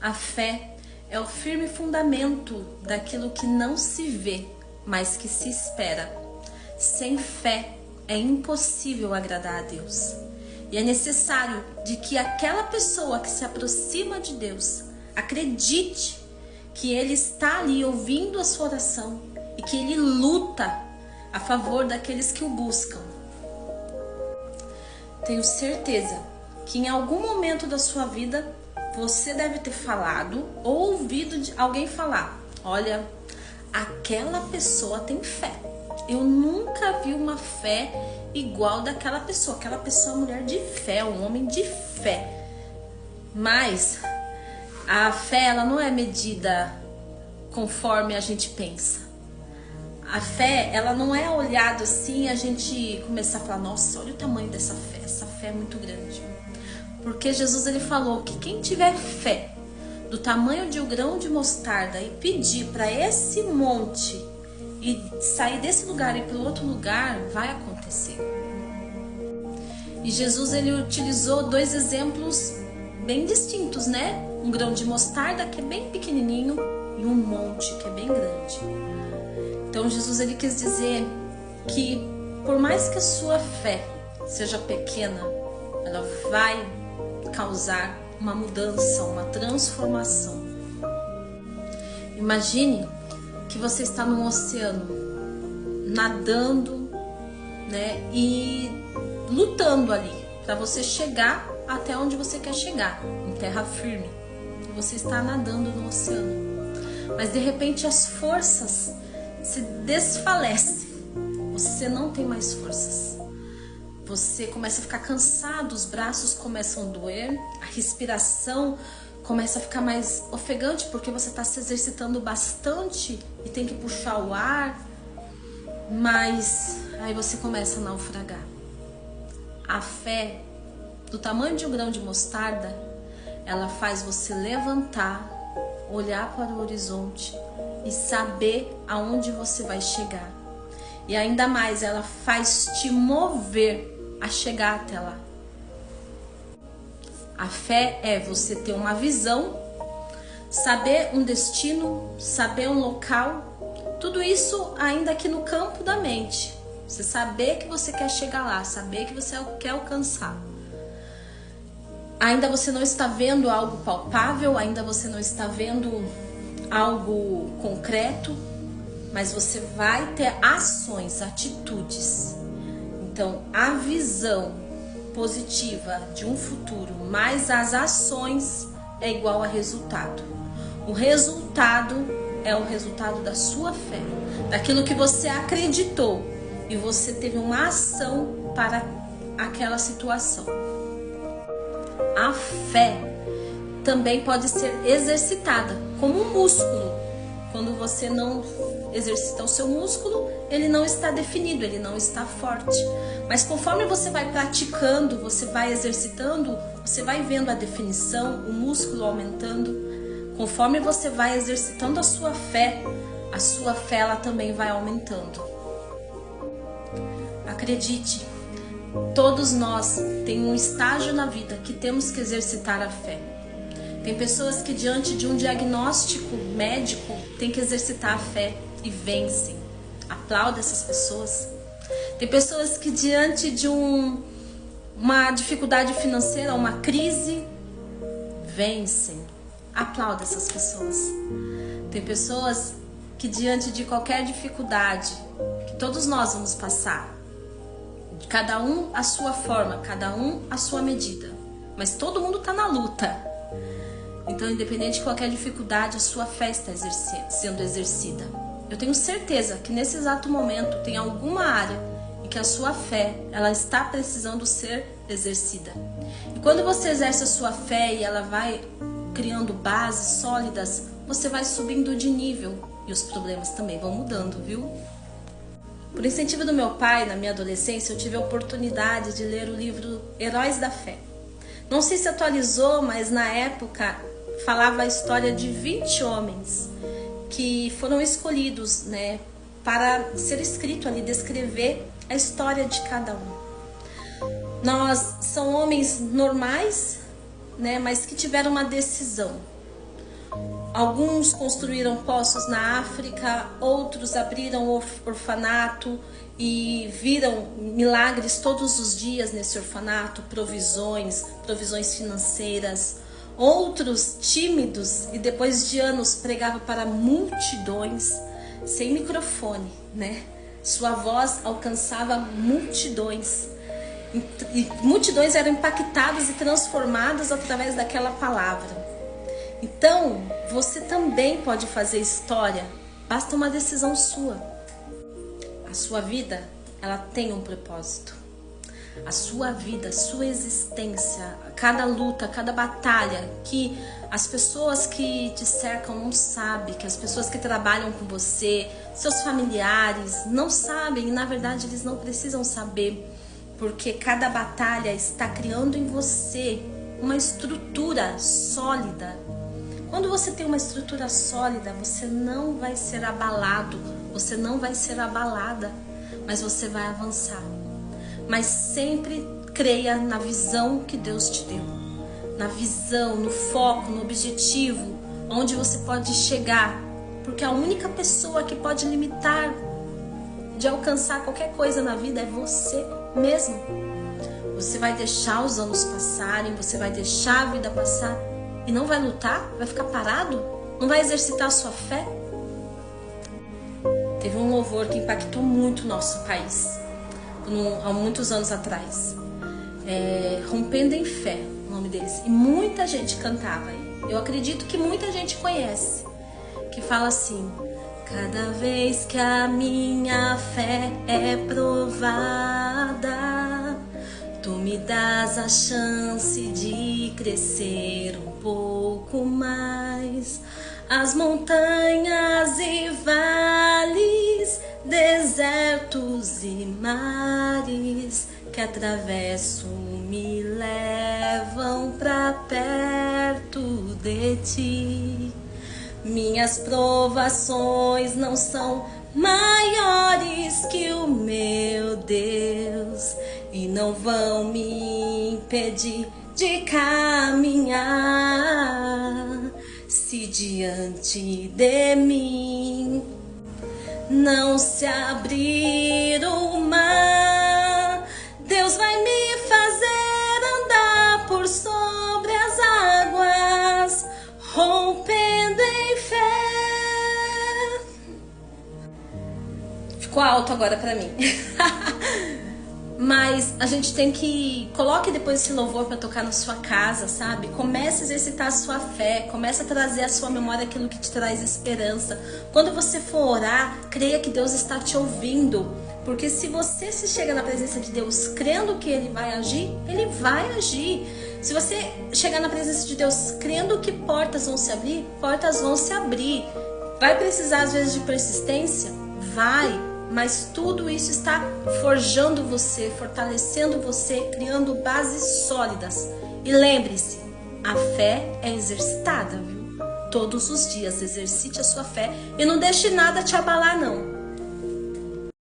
A fé é o firme fundamento daquilo que não se vê, mas que se espera. Sem fé é impossível agradar a Deus. E é necessário de que aquela pessoa que se aproxima de Deus acredite que Ele está ali ouvindo a sua oração e que Ele luta a favor daqueles que o buscam. Tenho certeza que em algum momento da sua vida você deve ter falado ou ouvido de alguém falar: olha, aquela pessoa tem fé. Eu nunca vi uma fé igual daquela pessoa. Aquela pessoa é uma mulher de fé, um homem de fé. Mas a fé, ela não é medida conforme a gente pensa. A fé, ela não é olhado assim e a gente começar a falar: nossa, olha o tamanho dessa fé. Essa fé é muito grande. Porque Jesus, ele falou que quem tiver fé do tamanho de um grão de mostarda e pedir para esse monte e sair desse lugar e ir para o outro lugar, vai acontecer. E Jesus, ele utilizou dois exemplos bem distintos, né? Um grão de mostarda, que é bem pequenininho, e um monte, que é bem grande. Então Jesus, ele quis dizer que por mais que a sua fé seja pequena, ela vai causar uma mudança, uma transformação. Imagine que você está num oceano, nadando, né, e lutando ali para você chegar até onde você quer chegar, em terra firme. Você está nadando no oceano, mas de repente as forças se desfalecem. Você não tem mais forças. Você começa a ficar cansado, os braços começam a doer, a respiração começa a ficar mais ofegante porque você está se exercitando bastante e tem que puxar o ar, mas aí você começa a naufragar. A fé, do tamanho de um grão de mostarda, ela faz você levantar, olhar para o horizonte e saber aonde você vai chegar. E ainda mais, ela faz te mover a chegar até lá. A fé é você ter uma visão, saber um destino, saber um local, tudo isso ainda aqui no campo da mente. Você saber que você quer chegar lá, saber que você quer alcançar. Ainda você não está vendo algo palpável, ainda você não está vendo algo concreto, mas você vai ter ações, atitudes. Então, a visão positiva de um futuro, mais as ações é igual a resultado. O resultado é o resultado da sua fé, daquilo que você acreditou e você teve uma ação para aquela situação. A fé também pode ser exercitada como um músculo. Quando você não exercita o seu músculo, ele não está definido, ele não está forte. Mas conforme você vai praticando, você vai exercitando, você vai vendo a definição, o músculo aumentando. Conforme você vai exercitando a sua fé ela também vai aumentando. Acredite, todos nós temos um estágio na vida que temos que exercitar a fé. Tem pessoas que diante de um diagnóstico médico têm que exercitar a fé e vencem. Aplauda essas pessoas. Tem pessoas que diante de uma dificuldade financeira, uma crise, vencem. Aplauda essas pessoas. Tem pessoas que diante de qualquer dificuldade, que todos nós vamos passar, cada um a sua forma, cada um a sua medida, mas todo mundo está na luta. Então, independente de qualquer dificuldade, a sua fé está sendo exercida. Eu tenho certeza que nesse exato momento tem alguma área em que a sua fé ela está precisando ser exercida. E quando você exerce a sua fé e ela vai criando bases sólidas, você vai subindo de nível e os problemas também vão mudando, viu? Por incentivo do meu pai, na minha adolescência, eu tive a oportunidade de ler o livro Heróis da Fé. Não sei se atualizou, mas na época falava a história de 20 homens que foram escolhidos, né, para ser escrito ali, descrever a história de cada um. São homens normais, né, mas que tiveram uma decisão. Alguns construíram poços na África, outros abriram orfanato e viram milagres todos os dias nesse orfanato, provisões financeiras. Outros tímidos e depois de anos pregavam para multidões, sem microfone, né? Sua voz alcançava multidões. E multidões eram impactadas e transformadas através daquela palavra. Então, você também pode fazer história, basta uma decisão sua. A sua vida, ela tem um propósito. A sua vida, a sua existência, cada luta, cada batalha que as pessoas que te cercam não sabem, que as pessoas que trabalham com você, seus familiares não sabem e na verdade eles não precisam saber, porque cada batalha está criando em você uma estrutura sólida. Quando você tem uma estrutura sólida, você não vai ser abalado, você não vai ser abalada, mas você vai avançar. Mas sempre creia na visão que Deus te deu, na visão, no foco, no objetivo, onde você pode chegar, porque a única pessoa que pode limitar de alcançar qualquer coisa na vida é você mesmo. Você vai deixar os anos passarem, você vai deixar a vida passar e não vai lutar? Vai ficar parado? Não vai exercitar a sua fé? Teve um louvor que impactou muito o nosso país, há muitos anos atrás. Rompendo em Fé, o nome deles. E muita gente cantava. Eu acredito que muita gente conhece. Que fala assim: cada vez que a minha fé é provada, tu me dás a chance de crescer um pouco mais. As montanhas e vales, desertos e mares que atravesso me levam pra perto de ti. Minhas provações não são maiores que o meu Deus e não vão me impedir de caminhar. Se diante de mim não se abrir o mar, Deus vai me fazer andar por sobre as águas, rompendo em fé. Ficou alto agora pra mim. Mas a gente tem que... Coloque depois esse louvor para tocar na sua casa, sabe? Comece a exercitar a sua fé. Comece a trazer à sua memória aquilo que te traz esperança. Quando você for orar, creia que Deus está te ouvindo. Porque se você se chega na presença de Deus crendo que Ele vai agir, Ele vai agir. Se você chegar na presença de Deus crendo que portas vão se abrir, portas vão se abrir. Vai precisar às vezes de persistência? Vai. Mas tudo isso está forjando você, fortalecendo você, criando bases sólidas. E lembre-se, a fé é exercitada, viu? Todos os dias exercite a sua fé e não deixe nada te abalar, não.